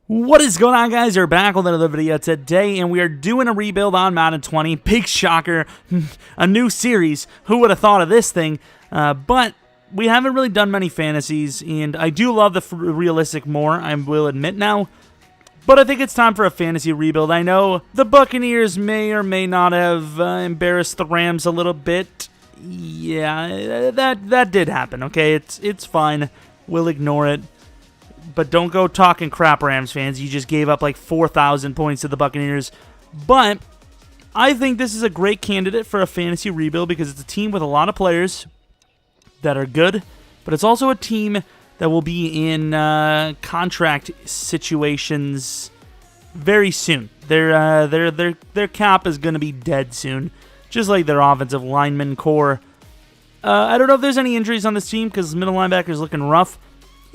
What is going on, guys? We're back with another video today, and we are doing a rebuild on Madden 20. Big shocker. A new series. Who would have thought of this thing? But we haven't really done many fantasies, and I do love the realistic more, I will admit now. But I think it's time for a fantasy rebuild. I know the Buccaneers may or may not have embarrassed the Rams a little bit. Yeah, that did happen, okay? It's fine. We'll ignore it. But don't go talking crap, Rams fans. You just gave up like 4,000 points to the Buccaneers. But I think this is a great candidate for a fantasy rebuild because it's a team with a lot of players that are good, but it's also a team that will be in contract situations very soon. Their cap is going to be dead soon, just like their offensive lineman core. I don't know if there's any injuries on this team because middle linebacker is looking rough.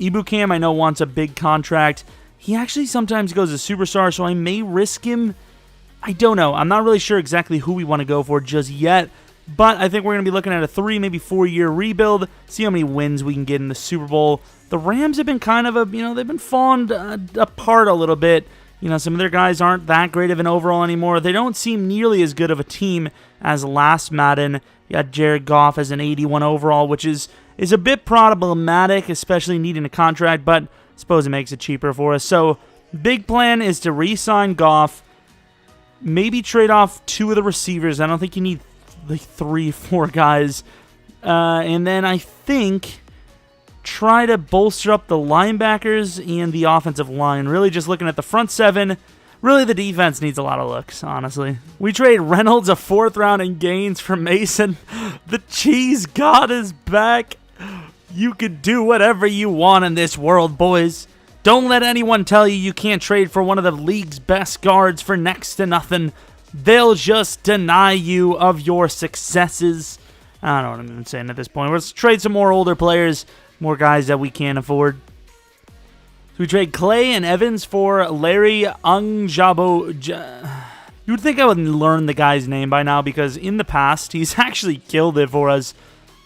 Ibukam, I know, wants a big contract. He actually sometimes goes a superstar, so I may risk him. I don't know. I'm not really sure exactly who we want to go for just yet, but I think we're going to be looking at a 3, maybe 4-year rebuild, see how many wins we can get in the Super Bowl. The Rams have been kind of they've been falling apart a little bit. Some of their guys aren't that great of an overall anymore. They don't seem nearly as good of a team as last Madden. You got Jared Goff as an 81 overall, which is a bit problematic, especially needing a contract, but I suppose it makes it cheaper for us. So, big plan is to re-sign Goff, maybe trade off 2 of the receivers. I don't think you need like 3, 4 guys. And then I think try to bolster up the linebackers and the offensive line. Really just looking at the front 7. Really, the defense needs a lot of looks, honestly. We trade Reynolds a 4th round and Gaines for Mason. The cheese god is back. You can do whatever you want in this world, boys. Don't let anyone tell you you can't trade for one of the league's best guards for next to nothing. They'll just deny you of your successes. I don't know what I'm even saying at this point. Let's trade some more older players, more guys that we can't afford. So we trade Clay and Evans for Larry Ungjabo. You would think I would learn the guy's name by now because in the past, he's actually killed it for us.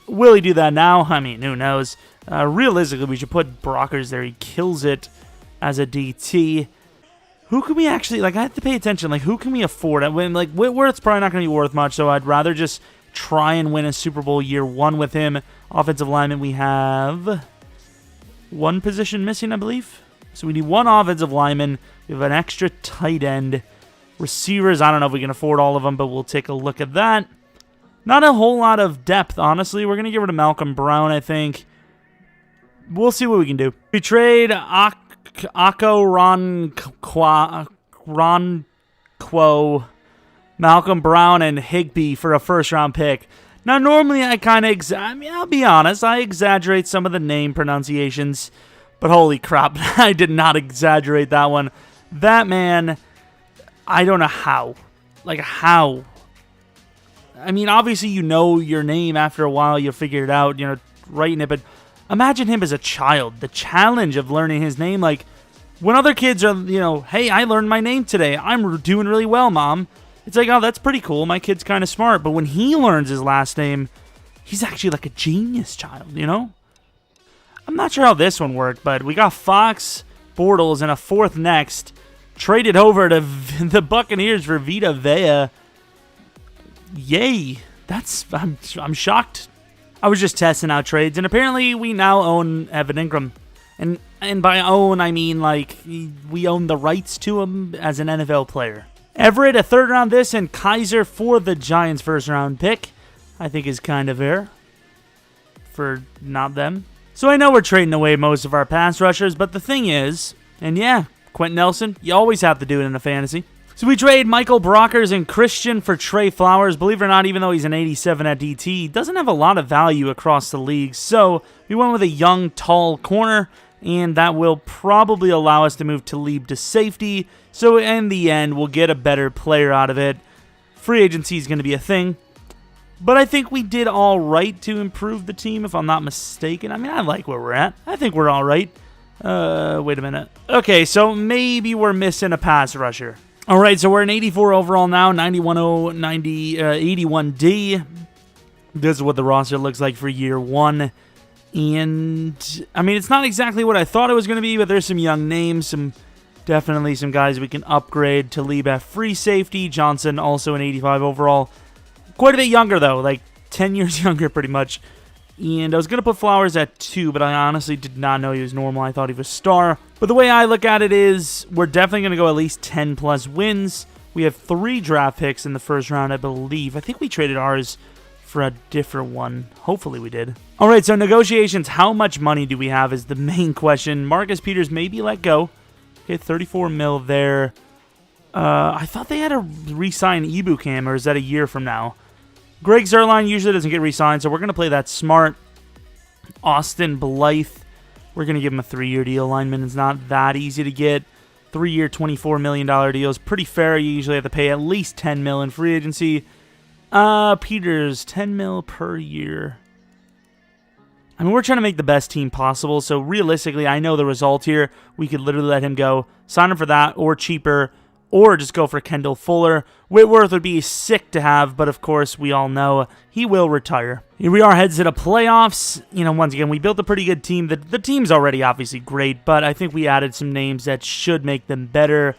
Will he do that now? I mean, who knows? Realistically, we should put Brockers there. He kills it as a DT. Who can we actually, I have to pay attention. Who can we afford? Whitworth's probably not going to be worth much, so I'd rather just try and win a Super Bowl year 1 with him. Offensive lineman, we have 1 position missing, I believe. So we need 1 offensive lineman. We have an extra tight end. Receivers, I don't know if we can afford all of them, but we'll take a look at that. Not a whole lot of depth, honestly. We're going to get rid of Malcolm Brown, I think. We'll see what we can do. We trade Ronquo, Malcolm Brown, and Higbee for a 1st-round pick. Now, normally I kind of, I'll be honest, I exaggerate some of the name pronunciations, but holy crap, I did not exaggerate that one. That man, I don't know how. How? I mean, obviously you know your name after a while, you'll figure it out, writing it, but imagine him as a child, the challenge of learning his name, when other kids are, hey, I learned my name today, I'm doing really well, Mom. It's like, oh, that's pretty cool, my kid's kind of smart, but when he learns his last name, he's actually like a genius child, I'm not sure how this one worked, but we got Fox, Bortles, and a 4th next, traded over to the Buccaneers for Vita Vea. Yay. I'm shocked. I was just testing out trades, and apparently we now own Evan Ingram. And by own, I mean, we own the rights to him as an NFL player. Everett, a 3rd round this, and Kaiser for the Giants' 1st round pick, I think is kind of fair for not them. So I know we're trading away most of our pass rushers, but the thing is, and yeah, Quentin Nelson, you always have to do it in a fantasy. So we trade Michael Brockers and Christian for Trey Flowers. Believe it or not, even though he's an 87 at DT, he doesn't have a lot of value across the league. So we went with a young, tall corner, and that will probably allow us to move Talib to safety. So in the end, we'll get a better player out of it. Free agency is going to be a thing. But I think we did all right to improve the team, if I'm not mistaken. I mean, I like where we're at. I think we're all right. Wait a minute. Okay, so maybe we're missing a pass rusher. All right, so we're an 84 overall now, 81D. This is what the roster looks like for year 1. And, I mean, it's not exactly what I thought it was going to be, but there's some young names, some Definitely some guys we can upgrade. Talib at free safety. Johnson also an 85 overall. Quite a bit younger, though. Like 10 years younger, pretty much. And I was going to put Flowers at 2, but I honestly did not know he was normal. I thought he was star. But the way I look at it is we're definitely going to go at least 10-plus wins. We have 3 draft picks in the first round, I believe. I think we traded ours for a different one. Hopefully we did. All right, so negotiations. How much money do we have is the main question. Marcus Peters may be let go. Okay, 34 mil there. I thought they had to re-sign Ibukam, or is that a year from now? Greg Zuerlein usually doesn't get re-signed, so we're going to play that smart. Austin Blythe, we're going to give him a 3-year deal. Lineman is not that easy to get. 3-year, $24 million deal is pretty fair. You usually have to pay at least $10 million in free agency. Peters, $10 million per year. I mean, we're trying to make the best team possible, so realistically, I know the result here. We could literally let him go, sign him for that, or cheaper, or just go for Kendall Fuller. Whitworth would be sick to have, but of course, we all know he will retire. Here we are, heads to the playoffs. You know, once again, we built a pretty good team. The team's already obviously great, but I think we added some names that should make them better.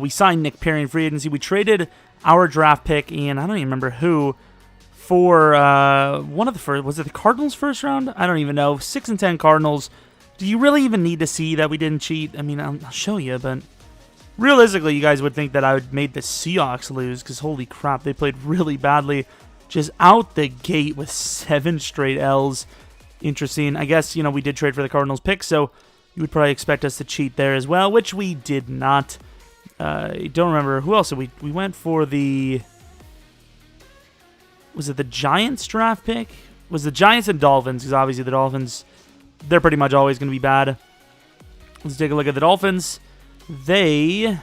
We signed Nick Perry in free agency. We traded our draft pick, and I don't even remember who, for one of the first, was it the Cardinals first round? I don't even know. 6-10 Cardinals. Do you really even need to see that we didn't cheat? I mean, I'll show you, but realistically, you guys would think that I would made the Seahawks lose, because holy crap, they played really badly. Just out the gate with 7 straight L's. Interesting. I guess, you know, we did trade for the Cardinals pick, so you would probably expect us to cheat there as well, which we did not. I don't remember. Who else did we went for the... Was it the Giants draft pick? Was the Giants and Dolphins? Because obviously the Dolphins, they're pretty much always going to be bad. Let's take a look at the Dolphins. They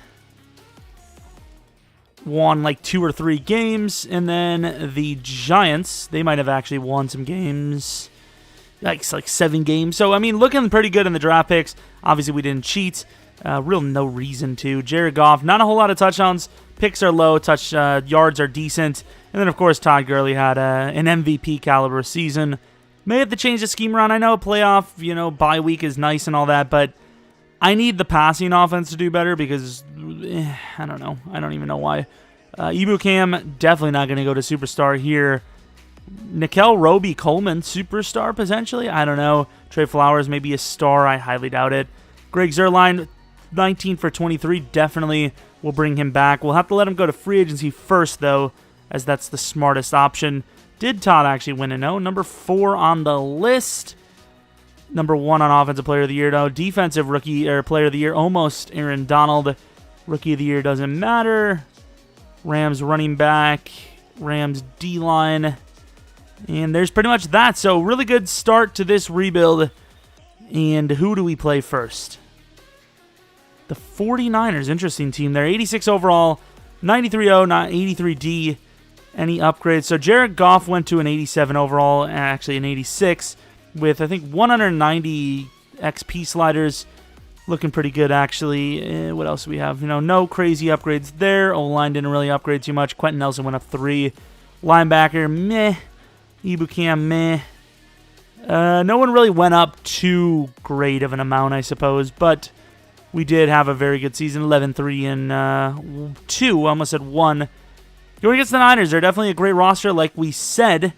won like 2 or 3 games. And then the Giants, they might have actually won some games. Like 7 games. So, I mean, looking pretty good in the draft picks. Obviously, we didn't cheat. Real no reason to. Jared Goff, not a whole lot of touchdowns. Picks are low. Yards are decent. And then, of course, Todd Gurley had an MVP caliber season. May have to change the scheme around. I know playoff, bye week is nice and all that, but I need the passing offense to do better because, I don't know. I don't even know why. Ibukam, definitely not going to go to superstar here. Nickel Roby Coleman, superstar potentially? I don't know. Trey Flowers, maybe a star. I highly doubt it. Greg Zuerlein, 19 for 23. Definitely will bring him back. We'll have to let him go to free agency first, though, as that's the smartest option. Did Todd actually win a no? Number 4 on the list. Number 1 on Offensive Player of the Year, though. Defensive Rookie or Player of the Year, almost Aaron Donald. Rookie of the Year doesn't matter. Rams running back. Rams D-line. And there's pretty much that. So really good start to this rebuild. And who do we play first? The 49ers, interesting team there. 86 overall, 93-0, not 83D. Any upgrades? So Jared Goff went to an 87 overall, actually an 86, with I think 190 XP sliders. Looking pretty good, actually. What else do we have? No crazy upgrades there. O-line didn't really upgrade too much. Quentin Nelson went up 3. Linebacker, meh. Ibukam, meh. No one really went up too great of an amount, I suppose, but we did have a very good season. 11-3 and 2, almost at 1. Going against the Niners, they're definitely a great roster, like we said,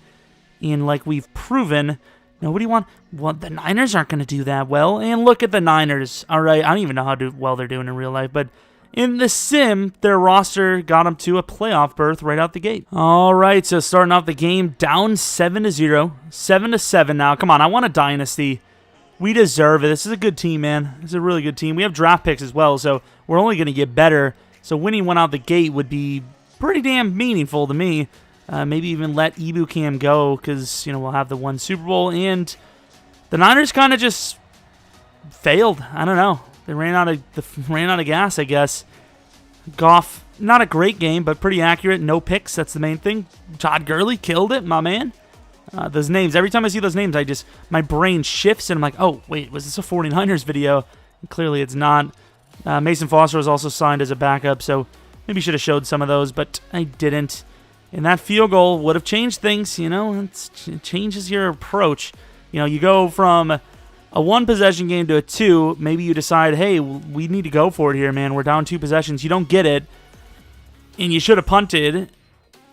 and like we've proven. Nobody want. Well, the Niners aren't going to do that well. And look at the Niners. All right, I don't even know how well they're doing in real life, but in the sim, their roster got them to a playoff berth right out the gate. All right, so starting off the game, down 7-0, 7-7 now. Come on, I want a dynasty. We deserve it. This is a good team, man. This is a really good team. We have draft picks as well, so we're only going to get better. So winning one out the gate would be pretty damn meaningful to me. Maybe even let Ibukam go because, we'll have the 1 Super Bowl. And the Niners kind of just failed. I don't know. They ran out of gas, I guess. Goff, not a great game, but pretty accurate. No picks. That's the main thing. Todd Gurley killed it, my man. Those names. Every time I see those names, my brain shifts, and I'm like, oh, wait, was this a 49ers video? And clearly it's not. Mason Foster was also signed as a backup, so maybe should have showed some of those, but I didn't. And that field goal would have changed things, it changes your approach. You go from, a 1-possession game to a 2, maybe you decide, hey, we need to go for it here, man. We're down 2 possessions. You don't get it, and you should have punted.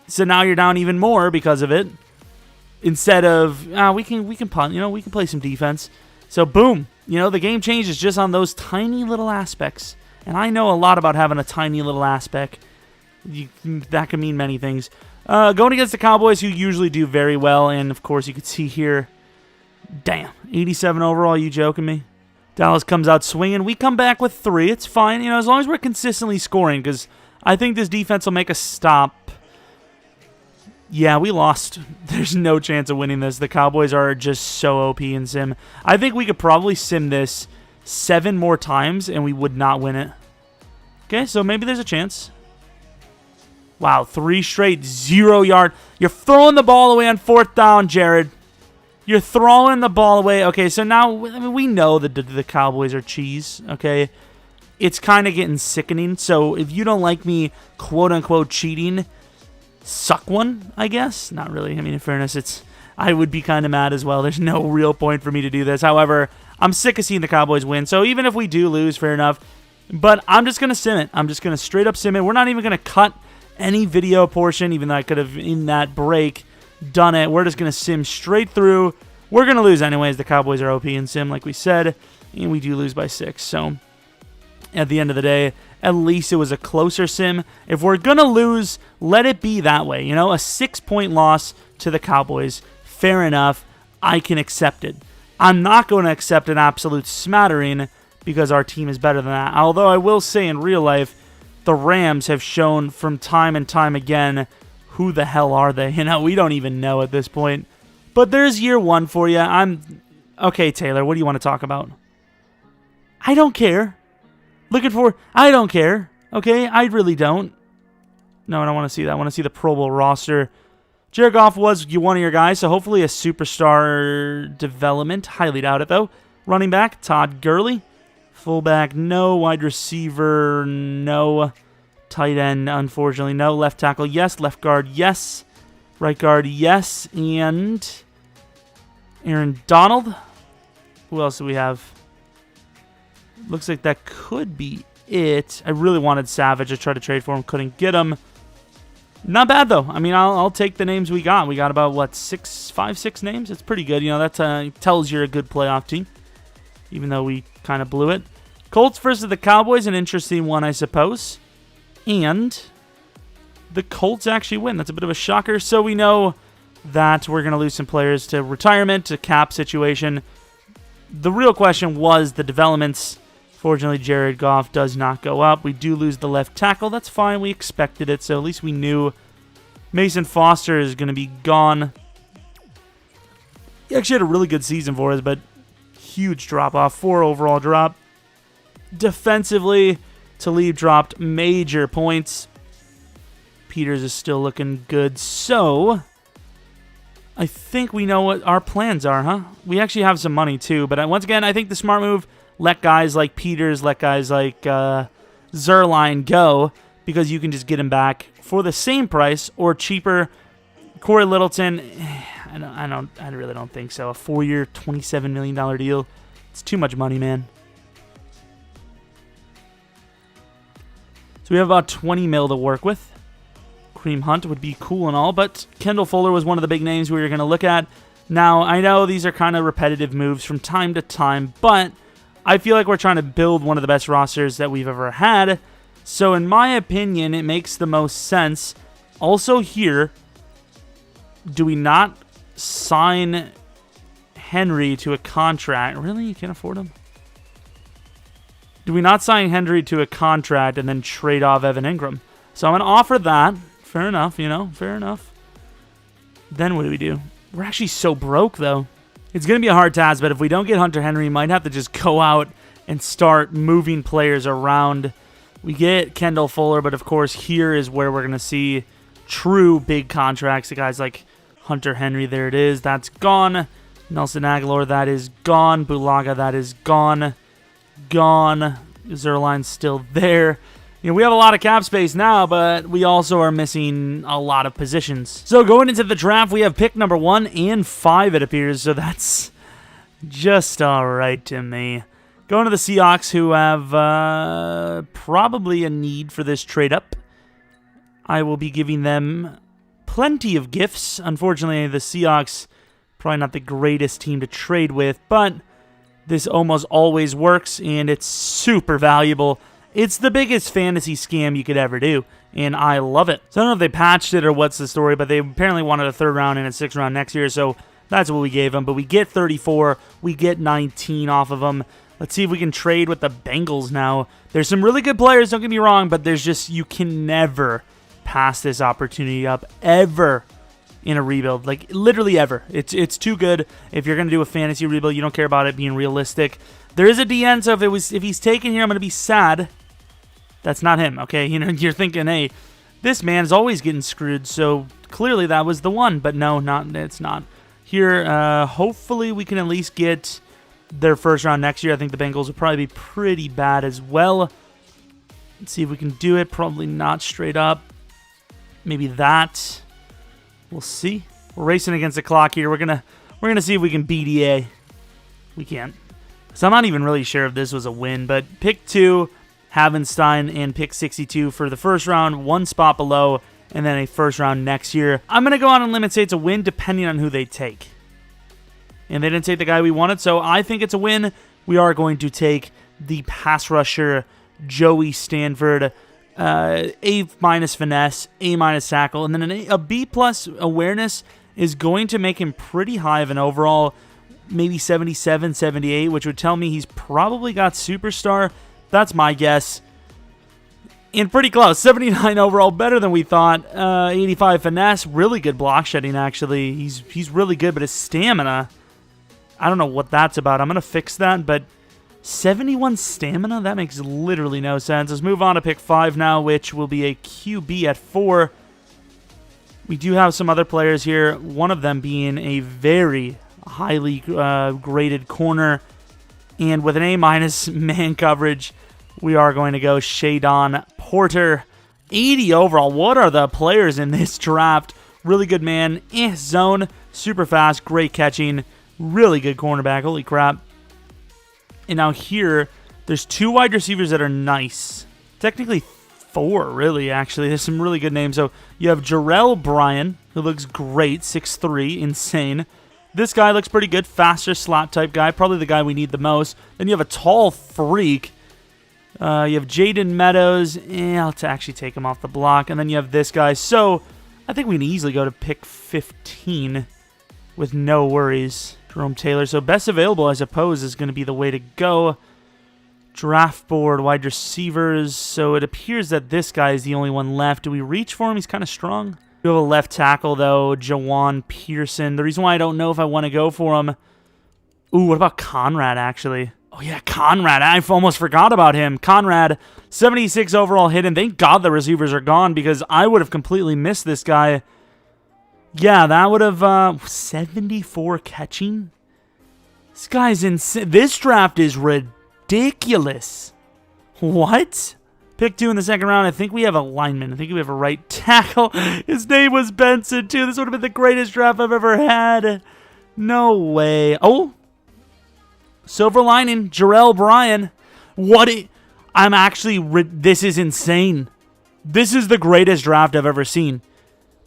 So now you're down even more because of it. Instead of, we can punt, we can play some defense. So boom, the game changes just on those tiny little aspects. And I know a lot about having a tiny little aspect. That can mean many things. Going against the Cowboys, who usually do very well, and of course you can see here, damn, 87 overall, you joking me? Dallas comes out swinging. We come back with 3. It's fine, as long as we're consistently scoring, because I think this defense will make a stop. Yeah, we lost. There's no chance of winning this. The Cowboys are just so OP in sim. I think we could probably sim this 7 more times, and we would not win it. Okay, so maybe there's a chance. Wow, 3 straight 0-yard. You're throwing the ball away on 4th down, Jared. You're throwing the ball away. Okay, so now we know that the Cowboys are cheese, okay? It's kind of getting sickening. So if you don't like me, quote-unquote, cheating, suck one, I guess. Not really. I mean, in fairness, I would be kind of mad as well. There's no real point for me to do this. However, I'm sick of seeing the Cowboys win. So even if we do lose, fair enough. But I'm just going to sim it. I'm just going to straight up sim it. We're not even going to cut any video portion, even though I could have, in that break, done it. We're just going to sim straight through. We're going to lose anyways. The Cowboys are OP in sim, like we said. And we do lose by 6. So at the end of the day, at least it was a closer sim. If we're going to lose, let it be that way. A 6-point loss to the Cowboys. Fair enough. I can accept it. I'm not going to accept an absolute smattering because our team is better than that. Although I will say in real life, the Rams have shown from time and time again, who the hell are they? We don't even know at this point. But there's year 1 for you. Okay, Taylor, what do you want to talk about? I don't care. I don't care. Okay, I really don't. No, I don't want to see that. I want to see the Pro Bowl roster. Jared Goff was one of your guys, so hopefully a superstar development. Highly doubt it, though. Running back, Todd Gurley. Fullback, no. Wide receiver, no. Tight end, unfortunately, no. Left tackle, yes. Left guard, yes. Right guard, yes. And Aaron Donald. Who else do we have? Looks like that could be it. I really wanted Savage. I tried to trade for him. Couldn't get him. Not bad, though. I mean, I'll take the names we got. We got about, 5, 6 names? It's pretty good. That tells you're a good playoff team, even though we kind of blew it. Colts versus the Cowboys, an interesting one, I suppose. And the Colts actually win. That's a bit of a shocker. So we know that we're going to lose some players to retirement, to cap situation. The real question was the developments. Fortunately, Jared Goff does not go up. We do lose the left tackle. That's fine. We expected it, so at least we knew Mason Foster is going to be gone. He actually had a really good season for us, but huge drop-off. 4 overall drop. Defensively, Talib dropped major points. Peters is still looking good, so I think we know what our plans are, huh? We actually have some money, too, but once again, I think the smart move, let guys like Peters, let guys like Zerline go, because you can just get him back for the same price or cheaper. Corey Littleton, I really don't think so. A 4-year, $27 million deal. It's too much money, man. So we have about 20 mil to work with. Kareem Hunt would be cool and all, but Kendall Fuller was one of the big names we were going to look at. Now, I know these are kind of repetitive moves from time to time, but I feel like we're trying to build one of the best rosters that we've ever had. So in my opinion, it makes the most sense. Also here, do we not sign Henry to a contract? Really? You can't afford him? Do we not sign Henry to a contract and then trade off Evan Ingram? So I'm going to offer that. Fair enough, fair enough. Then what do we do? We're actually so broke, though. It's going to be a hard task, but if we don't get Hunter Henry, we might have to just go out and start moving players around. We get Kendall Fuller, but of course here is where we're going to see true big contracts. The guys like Hunter Henry, there it is. That's gone. Nelson Aguilar, that is gone. Bulaga, that is gone. Gone. Zerline's still there. We have a lot of cap space now, but we also are missing a lot of positions. So going into the draft, we have pick number 1 and 5, it appears. So that's Just all right to me. Going to the Seahawks, who have probably a need for this trade up. I will be giving them plenty of gifts. Unfortunately, the Seahawks, probably not the greatest team to trade with, but this almost always works, and it's super valuable. It's the biggest fantasy scam you could ever do, and I love it. So I don't know if they patched it or what's the story, but they apparently wanted a 3rd round and a 6th round next year, so that's what we gave them. But we get 34, we get 19 off of them. Let's see if we can trade with the Bengals now. There's some really good players, don't get me wrong, but there's just, you can never pass this opportunity up, ever, in a rebuild. Like, literally ever. It's too good. If you're going to do a fantasy rebuild, you don't care about it being realistic. There is a DN, so if he's taken here, I'm going to be sad. That's not him, okay? You know, you're thinking, hey, this man's always getting screwed, so clearly that was the one. But no, it's not. Here, hopefully we can at least get their 1st round next year. I think the Bengals will probably be pretty bad as well. Let's see if we can do it. Probably not straight up. Maybe that. We'll see. We're racing against the clock here. We're gonna see if we can beat EA. We can't. So I'm not even really sure if this was a win, but pick 2, Havenstein, and pick 62 for the 1st round, 1 spot below, and then a 1st round next year. I'm gonna go on and limit say it's a win depending on who they take. And they didn't take the guy we wanted, so I think it's a win. We are going to take the pass rusher, Joey Stanford, A- finesse, A- tackle, and then a B+ awareness is going to make him pretty high of an overall, maybe 77, 78, which would tell me he's probably got superstar. That's my guess. And pretty close. 79 overall, better than we thought. 85 finesse, really good block shedding, actually. He's really good, but his stamina, I don't know what that's about. I'm going to fix that, but 71 stamina? That makes literally no sense. Let's move on to pick 5 now, which will be a QB at 4. We do have some other players here, one of them being a very highly graded corner. And with an A- man coverage, we are going to go Shadon Porter. 80 overall. What are the players in this draft? Really good man. Zone. Super fast. Great catching. Really good cornerback. Holy crap. And now here, there's 2 wide receivers that are nice. Technically 4, really, actually. There's some really good names. So you have Jarrell Bryan, who looks great. 6'3", insane. This guy looks pretty good. Faster slot type guy. Probably the guy we need the most. Then you have a tall freak. You have Jaden Meadows. I'll actually take him off the block. And then you have this guy. So I think we can easily go to pick 15 with no worries. Jerome Taylor. So best available, I suppose, is going to be the way to go. Draft board, wide receivers. So it appears that this guy is the only one left. Do we reach for him? He's kind of strong. We have a left tackle, though, Jawan Pearson. The reason why I don't know if I want to go for him... Ooh, what about Conrad, actually? Oh, yeah, Conrad. I almost forgot about him. Conrad, 76 overall hidden. Thank God the receivers are gone because I would have completely missed this guy. Yeah, that would have... 74 catching? This guy's insane. This draft is ridiculous. What? Pick 2 in the 2nd round. I think we have a lineman. I think we have a right tackle. His name was Benson, too. This would have been the greatest draft I've ever had. No way. Oh. Silver lining. Jarrell Bryan. I'm actually... This is insane. This is the greatest draft I've ever seen.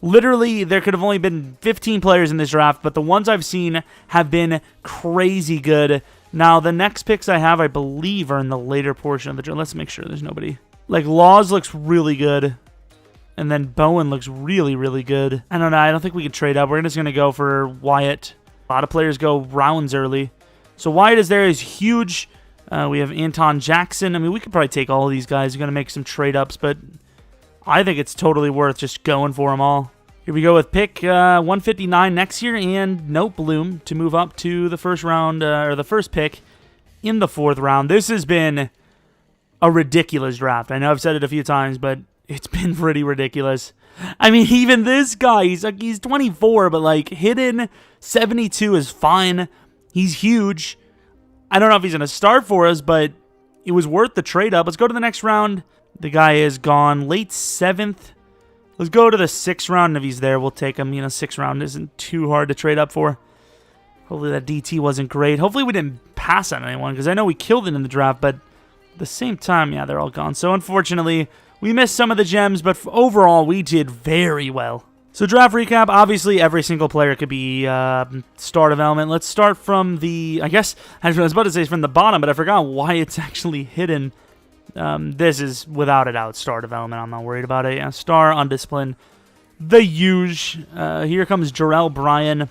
Literally, there could have only been 15 players in this draft, but the ones I've seen have been crazy good. Now, the next picks I have, I believe, are in the later portion of the draft. Let's make sure there's nobody. Like, Laws looks really good. And then Bowen looks really, really good. I don't know. I don't think we can trade up. We're just going to go for Wyatt. A lot of players go rounds early. So Wyatt is there. He's huge. We have Anton Jackson. I mean, we could probably take all of these guys. We're going to make some trade-ups, but I think it's totally worth just going for them all. Here we go with pick 159 next year and Note Bloom to move up to the first round, or the first pick in the 4th round. This has been a ridiculous draft. I know I've said it a few times, but it's been pretty ridiculous. I mean, even this guy, he's 24, but like hidden 72 is fine. He's huge. I don't know if he's going to start for us, but it was worth the trade up. Let's go to the next round. The guy is gone. Late 7th. Let's go to the 6th round. If he's there, we'll take him. 6th round isn't too hard to trade up for. Hopefully that DT wasn't great. Hopefully we didn't pass on anyone, because I know we killed it in the draft, but at the same time, yeah, they're all gone. So unfortunately, we missed some of the gems, but overall, we did very well. So draft recap, obviously every single player could be star development. Let's start from the, I guess, I was about to say from the bottom, but I forgot why it's actually hidden. This is, without a doubt, star development. I'm not worried about it. Yeah, star, undisciplined, the huge. Here comes Jarrell Bryan.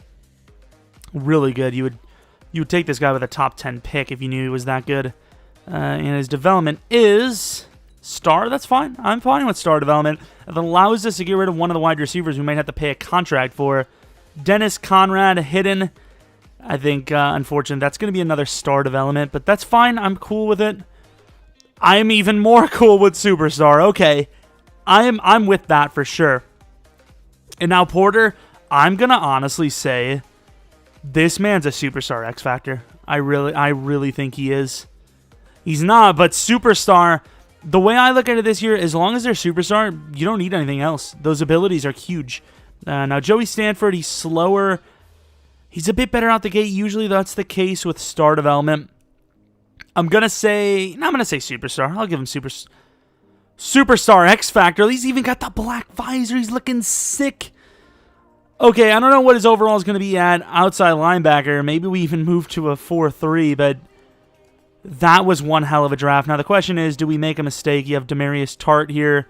Really good. You would take this guy with a top 10 pick if you knew he was that good. And his development is star. That's fine. I'm fine with star development. It allows us to get rid of one of the wide receivers we might have to pay a contract for. Dennis Conrad, hidden. I think, unfortunately, that's going to be another star development, but that's fine. I'm cool with it. I'm even more cool with superstar. Okay, I'm with that for sure. And now Porter, I'm going to honestly say this man's a superstar X Factor. I really think he is. He's not, but superstar, the way I look at it this year, as long as they're superstar, you don't need anything else. Those abilities are huge. Now, Joey Stanford, he's slower. He's a bit better out the gate. Usually that's the case with star development. I'm going to say superstar. I'll give him superstar X Factor. He's even got the black visor. He's looking sick. Okay, I don't know what his overall is going to be at outside linebacker. Maybe we even move to a 4-3, but that was one hell of a draft. Now, the question is, do we make a mistake? You have Demarius Tart here.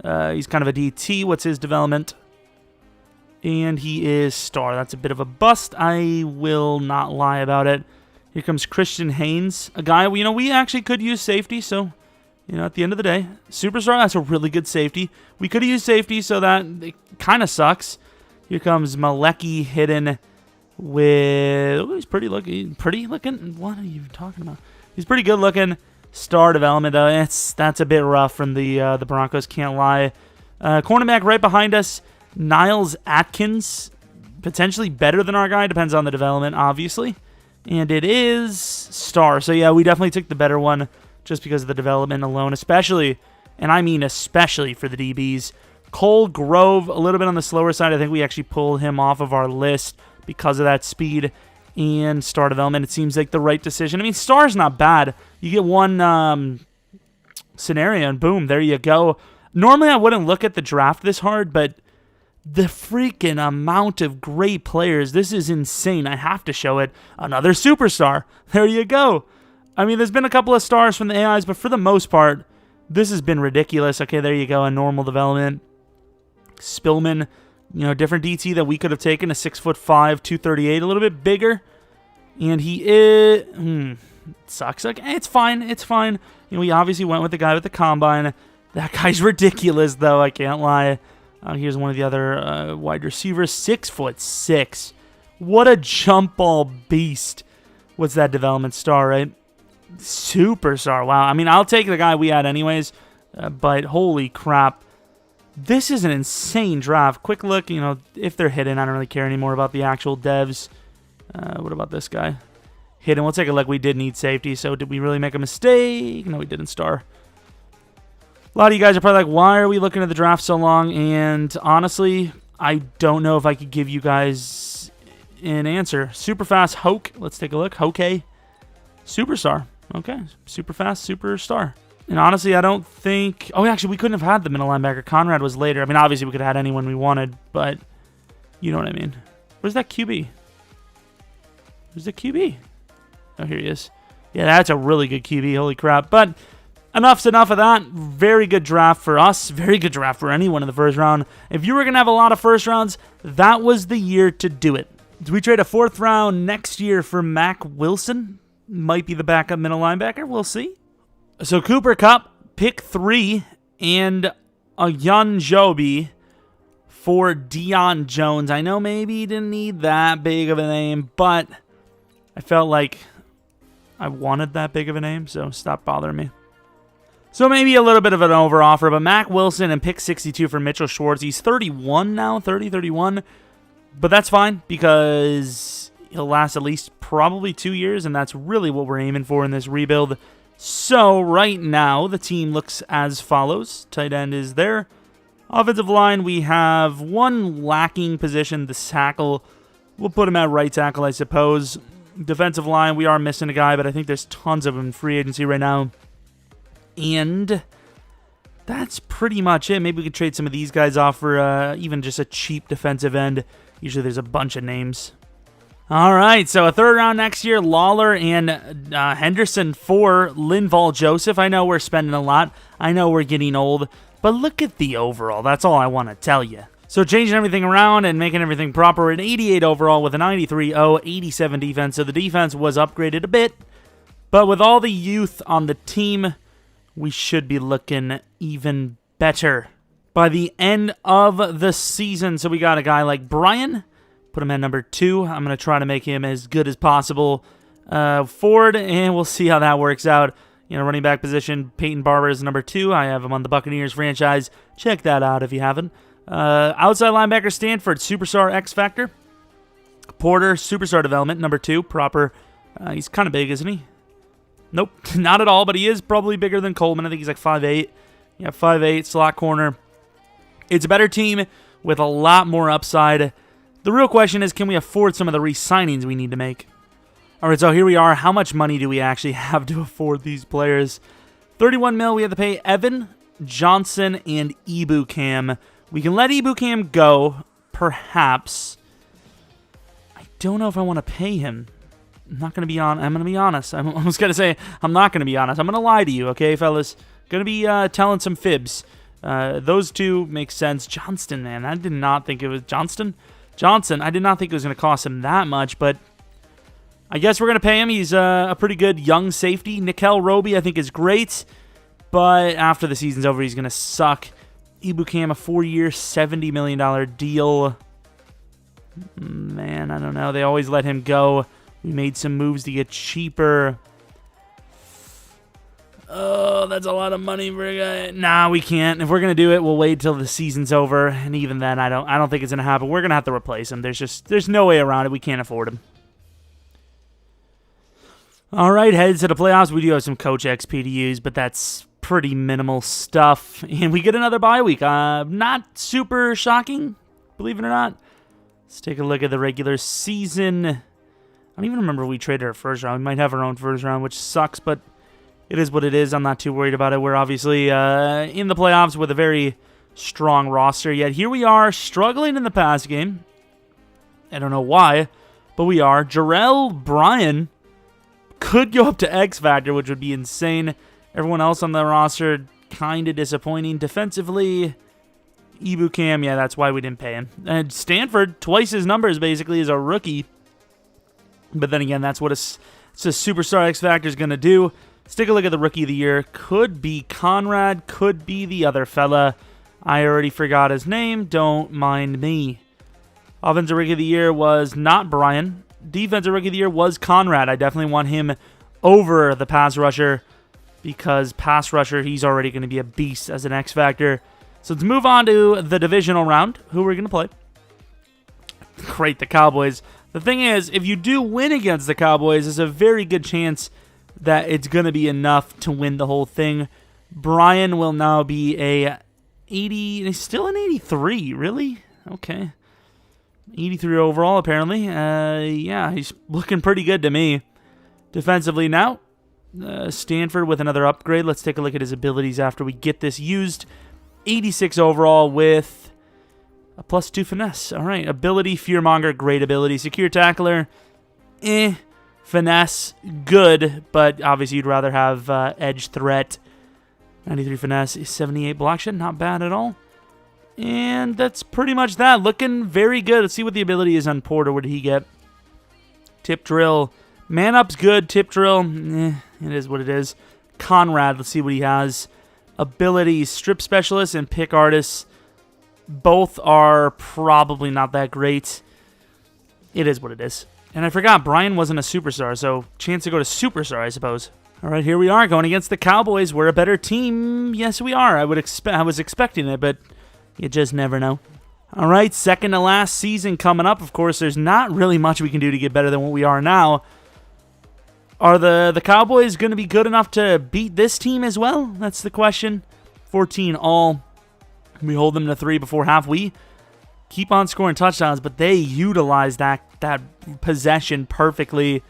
He's kind of a DT. What's his development? And he is star. That's a bit of a bust. I will not lie about it. Here comes Christian Haynes, a guy, we actually could use safety, so, at the end of the day, superstar, that's a really good safety. We could have used safety, so that it kind of sucks. Here comes Malecki, hidden with, he's pretty looking, what are you talking about? He's pretty good looking. Star development, though, that's a bit rough from the Broncos, can't lie. Cornerback right behind us, Niles Atkins, potentially better than our guy, depends on the development, obviously. And it is star. So, yeah, we definitely took the better one just because of the development alone, especially, and I mean especially for the DBs. Cole Grove, a little bit on the slower side. I think we actually pulled him off of our list because of that speed and star development. It seems like the right decision. I mean, star's not bad. You get one scenario, and boom, there you go. Normally, I wouldn't look at the draft this hard, but the freaking amount of great players, this is insane. I have to show it. Another superstar. There you go. I mean, there's been a couple of stars from the AIs, but for the most part, this has been ridiculous. Okay, there you go. A normal development. Spillman, different DT that we could have taken. A 6'5", 238, a little bit bigger. And he is... sucks. Okay, it's fine. It's fine. We obviously went with the guy with the combine. That guy's ridiculous, though. I can't lie. Here's one of the other wide receivers, 6'6". What a jump ball beast. What's that development star, right? Superstar. Wow. I mean, I'll take the guy we had anyways, but holy crap. This is an insane draft. Quick look, if they're hidden, I don't really care anymore about the actual devs. What about this guy? Hidden. We'll take a look. We did need safety, so did we really make a mistake? No, we didn't, star. A lot of you guys are probably like, why are we looking at the draft so long? And honestly, I don't know if I could give you guys an answer. Super fast Hoke. Let's take a look. Hoke. Superstar. Okay. Super fast superstar. And honestly, I don't think... Oh, actually, we couldn't have had the middle linebacker. Conrad was later. I mean, obviously, we could have had anyone we wanted, but you know what I mean. Where's that QB? Where's the QB? Oh, here he is. Yeah, that's a really good QB. Holy crap. But... Enough's enough of that. Very good draft for us. Very good draft for anyone in the first round. If you were going to have a lot of first rounds, that was the year to do it. Do we trade a 4th round next year for Mac Wilson? Might be the backup middle linebacker. We'll see. So Cooper Kupp, pick 3, and a Yun Joby for Deion Jones. I know maybe he didn't need that big of a name, but I felt like I wanted that big of a name, so stop bothering me. So maybe a little bit of an over-offer, but Mac Wilson and pick 62 for Mitchell Schwartz. He's 31 now, 31. But that's fine because he'll last at least probably 2 years, and that's really what we're aiming for in this rebuild. So right now, the team looks as follows. Tight end is there. Offensive line, we have one lacking position, the tackle. We'll put him at right tackle, I suppose. Defensive line, we are missing a guy, but I think there's tons of them in free agency right now. And that's pretty much it. Maybe we could trade some of these guys off for even just a cheap defensive end. Usually there's a bunch of names. All right, so a third round next year, Lawler and Henderson for Linval Joseph. I know we're spending a lot. I know we're getting old. But look at the overall. That's all I want to tell you. So changing everything around and making everything proper. We're at 88 overall with a 93-0, 87 defense. So the defense was upgraded a bit. But with all the youth on the team, we should be looking even better by the end of the season. So we got a guy like Brian. Put him at number 2. I'm going to try to make him as good as possible forward, and we'll see how that works out. Running back position, Peyton Barber is number 2. I have him on the Buccaneers franchise. Check that out if you haven't. Outside linebacker, Stanford, Superstar X Factor. Porter, Superstar Development, number 2, proper. He's kind of big, isn't he? Nope, not at all, but he is probably bigger than Coleman. I think he's like 5'8". Yeah, 5'8", slot corner. It's a better team with a lot more upside. The real question is, can we afford some of the re-signings we need to make? All right, so here we are. How much money do we actually have to afford these players? 31 mil, we have to pay Evan, Johnson, and Ebukam. We can let Ebukam go, perhaps. I don't know if I want to pay him. I'm going to be honest. I was going to say, I'm not going to be honest. I'm going to lie to you, okay, fellas? Going to be telling some fibs. Those two make sense. Johnston, man, I did not think it was Johnson, I did not think it was going to cost him that much, but I guess we're going to pay him. He's a pretty good young safety. Nickel Roby, I think, is great, but after the season's over, he's going to suck. Ebukam, a 4-year, $70 million deal. Man, I don't know. They always let him go. We made some moves to get cheaper. Oh, that's a lot of money for a guy. Nah, we can't. If we're gonna do it, we'll wait till the season's over, and even then, I don't think it's gonna happen. We're gonna have to replace him. There's no way around it. We can't afford him. All right, heads to the playoffs. We do have some coach XP to use, but that's pretty minimal stuff. And we get another bye week. Not super shocking, believe it or not. Let's take a look at the regular season. I don't even remember if we traded our first round. We might have our own first round, which sucks, but it is what it is. I'm not too worried about it. We're obviously in the playoffs with a very strong roster. Yet here we are, struggling in the pass game. I don't know why, but we are. Jarrell Bryan could go up to X Factor, which would be insane. Everyone else on the roster, kind of disappointing. Defensively, Ebukam, yeah, that's why we didn't pay him. And Stanford, twice his numbers basically as a rookie. But then again, that's what it's a superstar X Factor is going to do. Let's take a look at the Rookie of the Year. Could be Conrad, could be the other fella. I already forgot his name. Don't mind me. Offensive Rookie of the Year was not Brian. Defensive Rookie of the Year was Conrad. I definitely want him over the pass rusher because pass rusher, he's already going to be a beast as an X Factor. So let's move on to the divisional round. Who we're going to play? Great, the Cowboys. The thing is, if you do win against the Cowboys, there's a very good chance that it's going to be enough to win the whole thing. Brian will now be a 80, he's still an 83, really? Okay. 83 overall, apparently. Yeah, he's looking pretty good to me. Defensively now, Stanford with another upgrade. Let's take a look at his abilities after we get this used. 86 overall with a +2 finesse. All right, ability, Fearmonger, great ability. Secure tackler, finesse, good, but obviously you'd rather have edge threat. 93 finesse, 78 block shed, not bad at all. And that's pretty much that. Looking very good. Let's see what the ability is on Porter. What did he get? Tip drill. Man up's good. Tip drill, it is what it is. Conrad, let's see what he has. Abilities, strip specialist and pick artist. Both are probably not that great. It is what it is. And I forgot, Brian wasn't a superstar, so chance to go to superstar, I suppose. All right, here we are going against the Cowboys. We're a better team. Yes, we are. I was expecting it, but you just never know. All right, second to last season coming up. Of course, there's not really much we can do to get better than what we are now. Are the Cowboys going to be good enough to beat this team as well? That's the question. 14 all. We hold them to 3 before half. We keep on scoring touchdowns, but they utilize that that possession perfectly.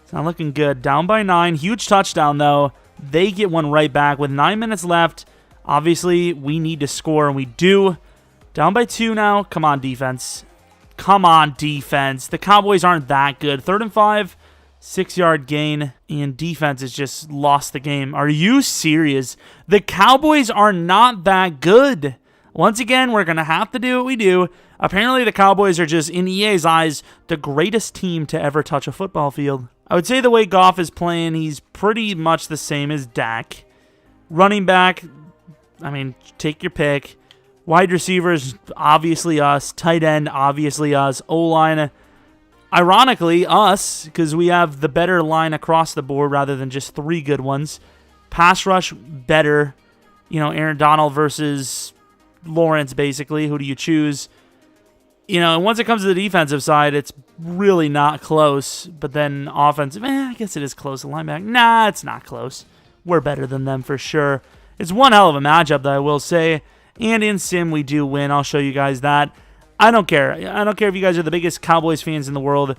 It's not looking good. Down by 9. Huge touchdown, though. They get one right back with 9 minutes left. Obviously, we need to score, and we do. Down by 2 now. Come on, defense. Come on, defense. The Cowboys aren't that good. 3rd and 5. 6-yard gain. And defense has just lost the game. Are you serious? The Cowboys are not that good. Once again, we're going to have to do what we do. Apparently, the Cowboys are just, in EA's eyes, the greatest team to ever touch a football field. I would say the way Goff is playing, he's pretty much the same as Dak. Running back, I mean, take your pick. Wide receivers, obviously us. Tight end, obviously us. O-line, ironically, us, because we have the better line across the board rather than just 3 good ones. Pass rush, better. You know, Aaron Donald versus Lawrence, basically. Who do you choose? You know, and once it comes to the defensive side, it's really not close. But then offensive, I guess it is close. The linebacker, nah, it's not close. We're better than them for sure. It's one hell of a matchup, though, I will say. And in Sim, we do win. I'll show you guys that. I don't care. I don't care if you guys are the biggest Cowboys fans in the world.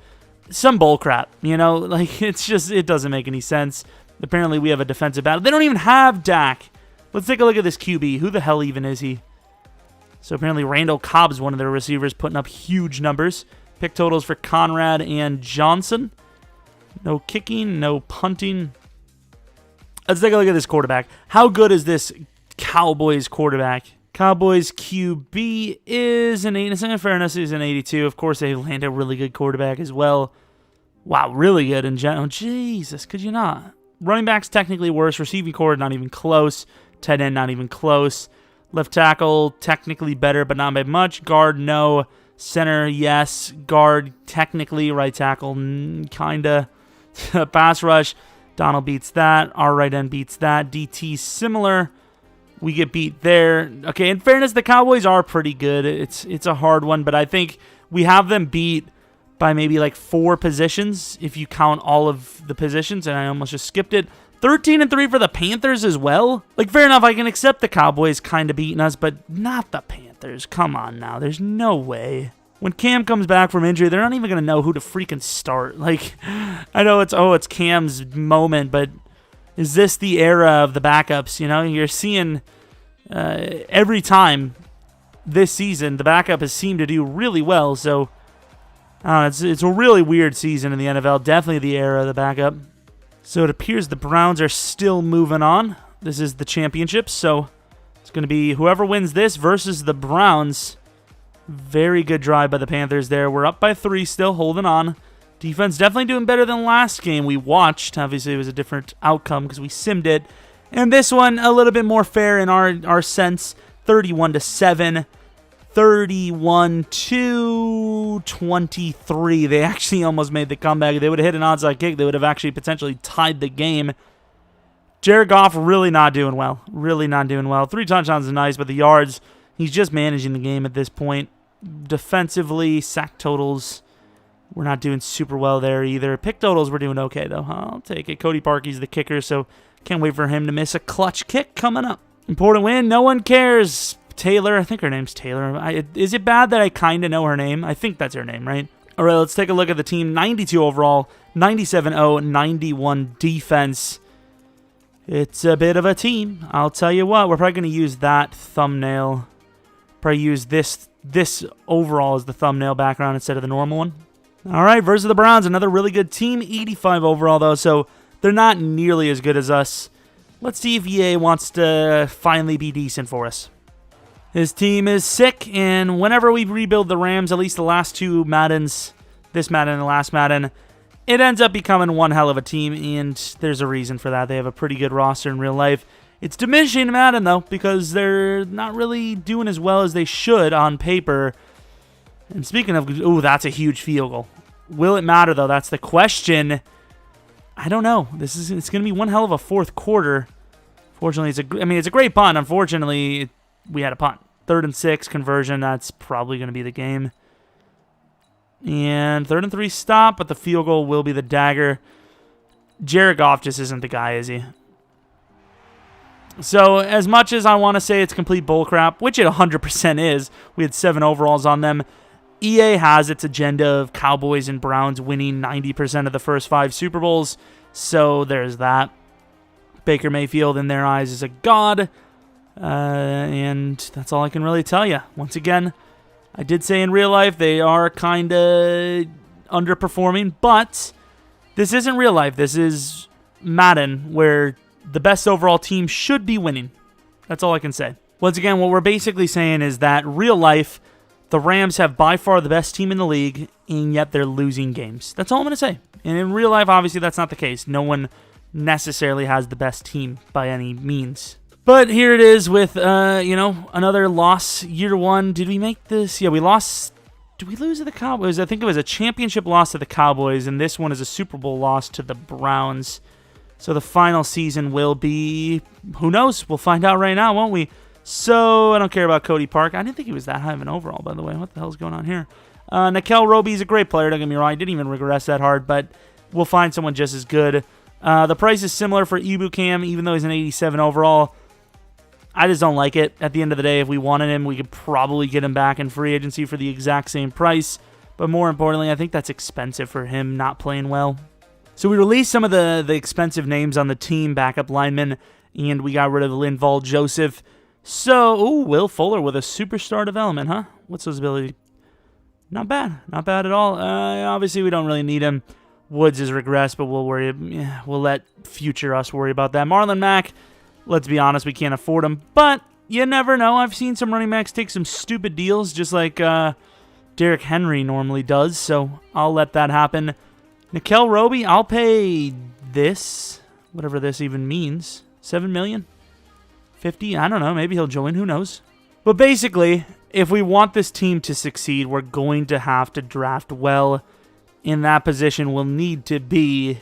Some bullcrap, you know? Like, it's just, it doesn't make any sense. Apparently, we have a defensive battle. They don't even have Dak. Let's take a look at this QB. Who the hell even is he? So apparently Randall Cobb's one of their receivers, putting up huge numbers. Pick totals for Conrad and Johnson. No kicking, no punting. Let's take a look at this quarterback. How good is this Cowboys quarterback? Cowboys QB is an 8. In fairness, is an 82. Of course, they land a really good quarterback as well. Wow, really good in general. Jesus, could you not? Running back's technically worse. Receiving core, not even close. Tight end, not even close. Left tackle, technically better, but not by much. Guard, no. Center, yes. Guard, technically. Right tackle, kinda. Pass rush, Donald beats that. Our right end beats that. DT, similar. We get beat there. Okay, in fairness, the Cowboys are pretty good. It's a hard one, but I think we have them beat by maybe like 4 positions if you count all of the positions, and I almost just skipped it. 13-3 for the Panthers as well. Like, fair enough, I can accept the Cowboys kind of beating us, but not the Panthers. Come on now. There's no way. When Cam comes back from injury, they're not even going to know who to freaking start. Like, I know it's Cam's moment, but is this the era of the backups? You know, you're seeing every time this season, the backup has seemed to do really well. So, it's a really weird season in the NFL. Definitely the era of the backup. So it appears the Browns are still moving on. This is the championship, so it's going to be whoever wins this versus the Browns. Very good drive by the Panthers there. We're up by 3, still holding on. Defense definitely doing better than last game we watched. Obviously, it was a different outcome because we simmed it. And this one, a little bit more fair in our sense. 31-7. 31-23. They actually almost made the comeback. If they would have hit an onside kick, they would have actually potentially tied the game. Jared Goff really not doing well. Really not doing well. 3 touchdowns is nice, but the yards, he's just managing the game at this point. Defensively, sack totals, we're not doing super well there either. Pick totals, we're doing okay, though. I'll take it. Cody Parkey's the kicker, so can't wait for him to miss a clutch kick coming up. Important win. No one cares. Taylor, I think her name's Taylor. Is it bad that I kind of know her name? I think that's her name, right? All right, let's take a look at the team. 92 overall, 97-0, 91 defense. It's a bit of a team. I'll tell you what, we're probably going to use that thumbnail. Probably use this overall as the thumbnail background instead of the normal one. All right, versus the Browns, another really good team. 85 overall, though, so they're not nearly as good as us. Let's see if EA wants to finally be decent for us. His team is sick, and whenever we rebuild the Rams, at least the last 2 Maddens, this Madden and the last Madden, it ends up becoming one hell of a team, and there's a reason for that. They have a pretty good roster in real life. It's diminishing in Madden, though, because they're not really doing as well as they should on paper. And speaking of, ooh, that's a huge field goal. Will it matter, though? That's the question. I don't know. It's going to be one hell of a fourth quarter. Fortunately, it's a great punt. Unfortunately, we had a punt. 3rd and 6 conversion. That's probably going to be the game. And 3rd and 3 stop, but the field goal will be the dagger. Jared Goff just isn't the guy, is he? So as much as I want to say it's complete bullcrap, which it 100% is, we had 7 overalls on them. EA has its agenda of Cowboys and Browns winning 90% of the first 5 Super Bowls, so there's that. Baker Mayfield, in their eyes, is a god, and that's all I can really tell you. Once again, I did say in real life they are kind of underperforming, but this isn't real life. This is Madden, where the best overall team should be winning. That's all I can say. Once again, what we're basically saying is that real life, the Rams have by far the best team in the league, and yet they're losing games. That's all I'm going to say. And in real life, obviously, that's not the case. No one necessarily has the best team by any means. But here it is with, another loss. Year 1. Did we make this? Yeah, we lost. Did we lose to the Cowboys? I think it was a championship loss to the Cowboys, and this one is a Super Bowl loss to the Browns. So the final season will be, who knows? We'll find out right now, won't we? So I don't care about Cody Park. I didn't think he was that high of an overall, by the way. What the hell's going on here? Nikel Roby's a great player, don't get me wrong. I didn't even regress that hard, but we'll find someone just as good. The price is similar for Ibukam, even though he's an 87 overall. I just don't like it. At the end of the day, if we wanted him, we could probably get him back in free agency for the exact same price. But more importantly, I think that's expensive for him not playing well. So we released some of the expensive names on the team, backup linemen, and we got rid of Linval Joseph. So, Will Fuller with a superstar development, huh? What's his ability? Not bad. Not bad at all. Obviously, we don't really need him. Woods has regressed, but we'll let future us worry about that. Marlon Mack, let's be honest, we can't afford him, but you never know. I've seen some running backs take some stupid deals, just like Derrick Henry normally does, so I'll let that happen. Nikel Roby, I'll pay this, whatever this even means, $7 million? 50? I don't know. Maybe he'll join. Who knows? But basically, if we want this team to succeed, we're going to have to draft well. In that position, we'll need to be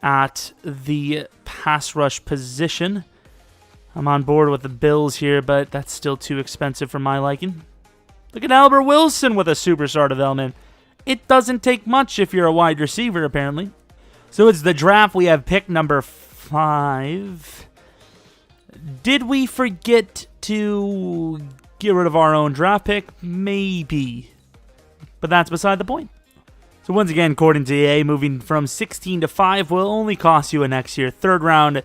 at the pass rush position. I'm on board with the Bills here, but that's still too expensive for my liking. Look at Albert Wilson with a superstar development. It doesn't take much if you're a wide receiver, apparently. So it's the draft. We have pick number 5. Did we forget to get rid of our own draft pick? Maybe. But that's beside the point. So once again, according to EA, moving from 16 to 5 will only cost you a next year 3rd round,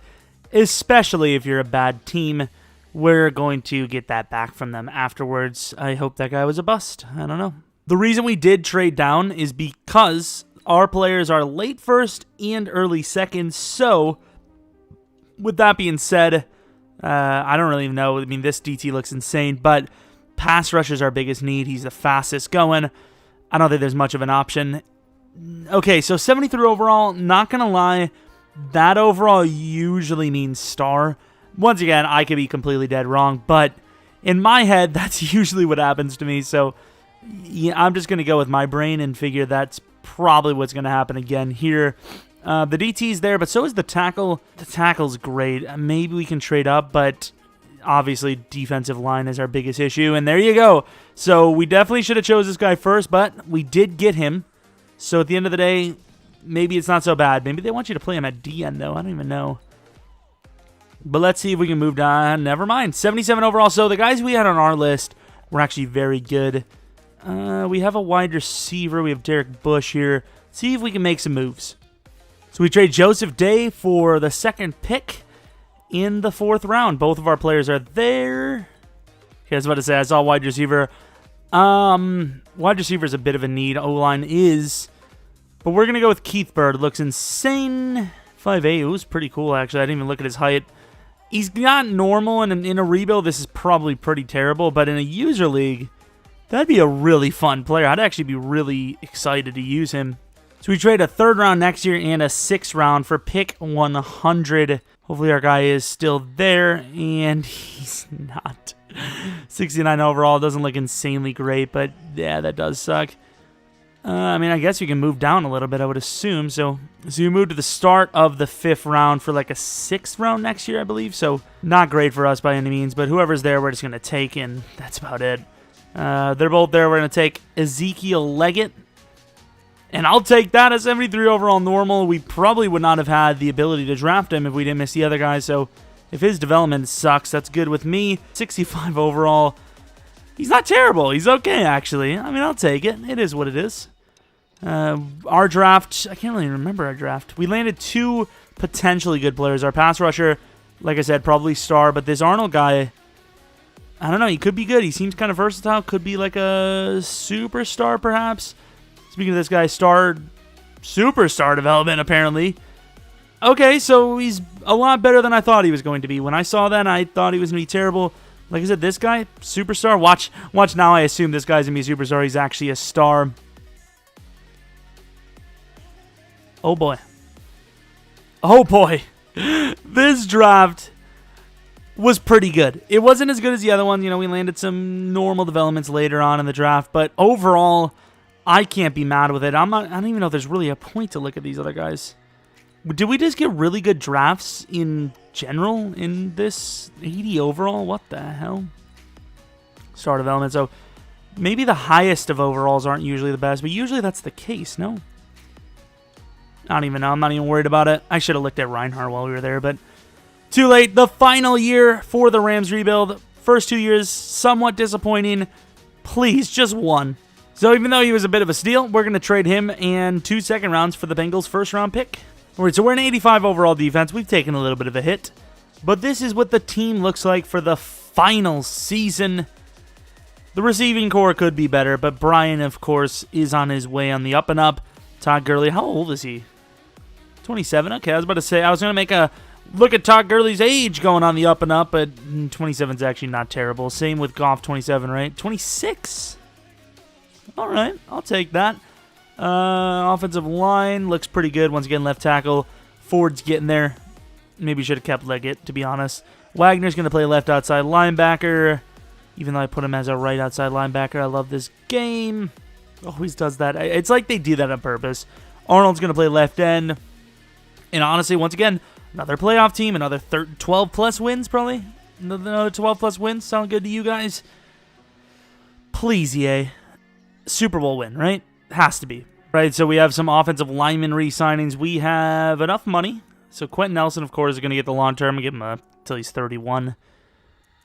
especially if you're a bad team. We're going to get that back from them afterwards. I hope that guy was a bust. I don't know. The reason we did trade down is because our players are late first and early second. So, with that being said, I don't really know. I mean, this DT looks insane, but pass rush is our biggest need. He's the fastest going. I don't think there's much of an option. Okay, so 73 overall, not going to lie, that overall usually means star. Once again, I could be completely dead wrong, but in my head, that's usually what happens to me. So, yeah, I'm just going to go with my brain and figure that's probably what's going to happen again here. The DT's there, but so is the tackle. The tackle's great. Maybe we can trade up, but obviously defensive line is our biggest issue, and there you go. So we definitely should have chose this guy first, but we did get him. So at the end of the day, maybe it's not so bad. Maybe they want you to play him at DN, though. I don't even know. But let's see if we can move down. Never mind. 77 overall. So the guys we had on our list were actually very good. We have a wide receiver. We have Derek Bush here. See if we can make some moves. So we trade Joseph Day for the 2nd pick in the 4th round. Both of our players are there. Okay, I was about to say, I saw wide receiver. Wide receiver is a bit of a need. O-line is. But we're going to go with Keith Bird. Looks insane. 5'8". It was pretty cool, actually. I didn't even look at his height. He's not normal, and in a rebuild, this is probably pretty terrible. But in a user league, that'd be a really fun player. I'd actually be really excited to use him. So we trade a 3rd round next year and a 6th round for pick 100. Hopefully our guy is still there, and he's not. 69 overall doesn't look insanely great, but yeah, that does suck. I mean, I guess you can move down a little bit, I would assume. So you move to the start of the 5th round for like a 6th round next year, I believe. So not great for us by any means, but whoever's there, we're just going to take, and that's about it. They're both there. We're going to take Ezekiel Leggett. And I'll take that at 73 overall normal. We probably would not have had the ability to draft him if we didn't miss the other guys. So if his development sucks, that's good with me. 65 overall. He's not terrible. He's okay, actually. I mean, I'll take it. It is what it is. Our draft, I can't really remember our draft. We landed 2 potentially good players. Our pass rusher, like I said, probably star, but this Arnold guy, I don't know. He could be good. He seems kind of versatile. Could be like a superstar, perhaps. Speaking of this guy, superstar development, apparently. Okay, so he's a lot better than I thought he was going to be. When I saw that, I thought he was going to be terrible. Like I said, this guy, superstar. Watch now. I assume this guy's going to be a superstar. He's actually a star. Oh, boy. Oh, boy. This draft was pretty good. It wasn't as good as the other one. You know, we landed some normal developments later on in the draft. But overall, I can't be mad with it. I don't even know if there's really a point to look at these other guys. Did we just get really good drafts in general in this 80 overall? What the hell? Star development. So maybe the highest of overalls aren't usually the best, but usually that's the case, no? I don't even know. I'm not even worried about it. I should have looked at Reinhardt while we were there, but too late. The final year for the Rams rebuild. First 2 years, somewhat disappointing. Please, just one. So even though he was a bit of a steal, we're going to trade him and 2 second rounds for the Bengals' first-round pick. All right, so we're an 85 overall defense. We've taken a little bit of a hit. But this is what the team looks like for the final season. The receiving core could be better, but Brian, of course, is on his way on the up and up. Todd Gurley, how old is he? 27? Okay, I was about to say, I was going to make a look at Todd Gurley's age going on the up and up, but 27 is actually not terrible. Same with Goff, 27, right? 26? All right, I'll take that. Offensive line looks pretty good. Once again, left tackle. Ford's getting there. Maybe should have kept Leggett, to be honest. Wagner's going to play left outside linebacker, even though I put him as a right outside linebacker. I love this game. Always does that. It's like they do that on purpose. Arnold's going to play left end. And honestly, once again, another playoff team, another 12-plus wins, probably. Another 12-plus wins. Sound good to you guys? Please, EA. Super Bowl win, right? Has to be. Right, so we have some offensive lineman re-signings. We have enough money. So Quentin Nelson, of course, is going to get the long term and give him until he's 31.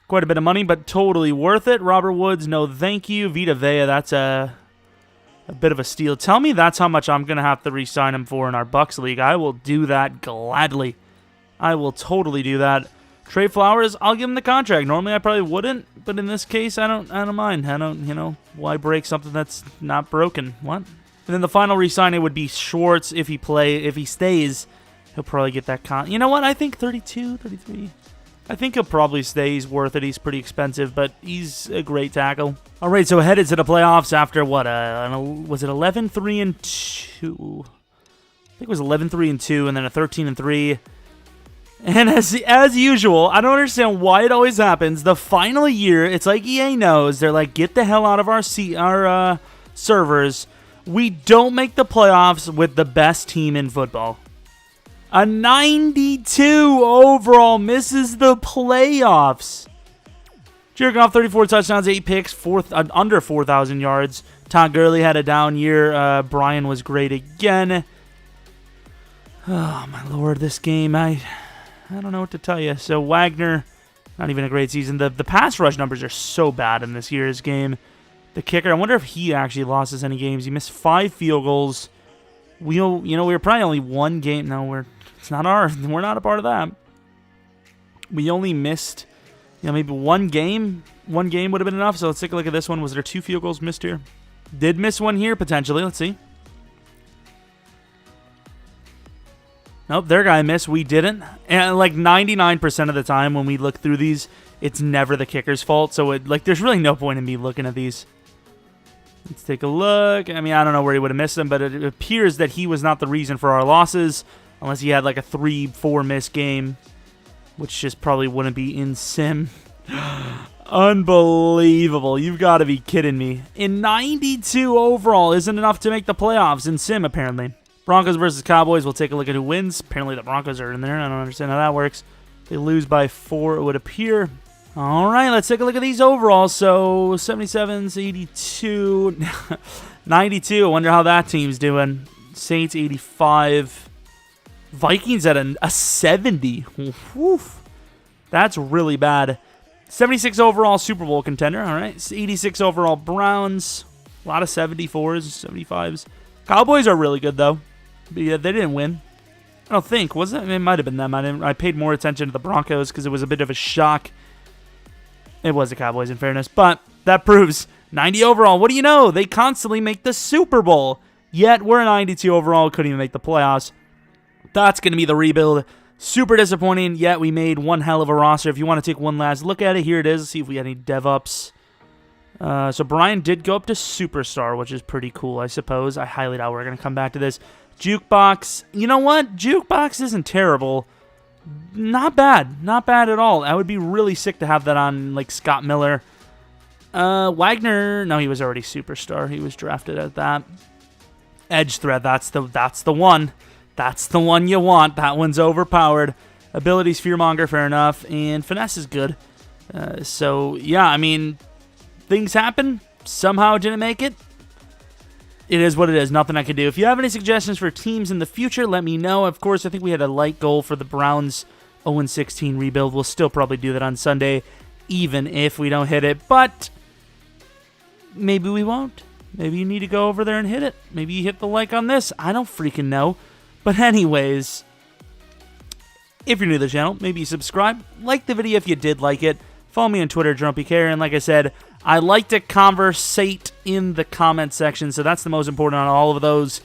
Quite a bit of money, but totally worth it. Robert Woods, no thank you. Vita Vea, that's a bit of a steal. Tell me that's how much I'm going to have to re-sign him for in our Bucks League. I will do that gladly. I will totally do that. Trey Flowers, I'll give him the contract. Normally I probably wouldn't, but in this case, I don't mind. I don't, why break something that's not broken? What? And then the final re-signing would be Schwartz. If he stays, he'll probably get that You know what? I think 32, 33. I think he'll probably stay. He's worth it. He's pretty expensive, but he's a great tackle. All right, so headed to the playoffs after what? Was it 11-3-2? I think it was 11-3-2, and then a 13-3. And as usual, I don't understand why it always happens. The final year, it's like EA knows. They're like, get the hell out of our servers. We don't make the playoffs with the best team in football. A 92 overall misses the playoffs. Jared Goff, 34 touchdowns, 8 picks, under 4,000 yards. Todd Gurley had a down year. Brian was great again. Oh, my Lord, this game, I don't know what to tell you. So Wagner, not even a great season. The pass rush numbers are so bad in this year's game. The kicker, I wonder if he actually lost us any games. He missed 5 field goals. We were probably only one game. No, we're not a part of that. We only missed, maybe one game. One game would have been enough. So let's take a look at this one. Was there 2 field goals missed here? Did miss one here potentially. Let's see. Nope, their guy missed. We didn't. And like 99% of the time when we look through these, it's never the kicker's fault. So there's really no point in me looking at these. Let's take a look. I mean, I don't know where he would have missed them, but it appears that he was not the reason for our losses, unless he had like a 3-4 miss game, which just probably wouldn't be in sim. Unbelievable. You've got to be kidding me. In 92 overall isn't enough to make the playoffs in sim, apparently. Broncos versus Cowboys. We'll take a look at who wins. Apparently the Broncos are in there. I don't understand how that works. They lose by 4, it would appear. All right, let's take a look at these overalls. So 77s, 82, 92. I wonder how that team's doing. Saints 85. Vikings at a 70. Woof. That's really bad. 76 overall Super Bowl contender. All right. 86 overall Browns. A lot of 74s, 75s. Cowboys are really good, though. But yeah, they didn't win. I don't think. Was it? It might have been them. I paid more attention to the Broncos because it was a bit of a shock. It was the Cowboys, in fairness. But that proves 90 overall. What do you know? They constantly make the Super Bowl. Yet we're a 92 overall. Couldn't even make the playoffs. That's going to be the rebuild. Super disappointing, yet we made one hell of a roster. If you want to take one last look at it, here it is. Let's see if we had any dev-ups. So Brian did go up to Superstar, which is pretty cool, I suppose. I highly doubt we're going to come back to this. Jukebox. You know what? Jukebox isn't terrible. Not bad. Not bad at all. I would be really sick to have that on, like, Scott Miller. Wagner. No, he was already Superstar. He was drafted at that. Edge threat. That's the one. That's the one you want. That one's overpowered. Abilities, Fearmonger, fair enough. And Finesse is good. So, yeah, I mean, things happen. Somehow didn't make it. It is what it is. Nothing I can do. If you have any suggestions for teams in the future, let me know. Of course, I think we had a light goal for the Browns 0-16 rebuild. We'll still probably do that on Sunday, even if we don't hit it. But maybe we won't. Maybe you need to go over there and hit it. Maybe you hit the like on this. I don't freaking know. But anyways, if you're new to the channel, maybe subscribe. Like the video if you did like it. Follow me on Twitter, Jeromepkr. And like I said, I like to conversate in the comment section, so that's the most important on all of those.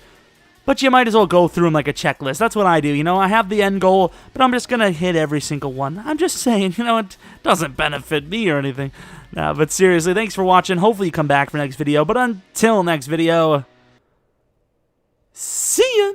But you might as well go through them like a checklist. That's what I do. You know, I have the end goal, but I'm just going to hit every single one. I'm just saying, you know, it doesn't benefit me or anything. No, but seriously, thanks for watching. Hopefully you come back for next video. But until next video, see ya.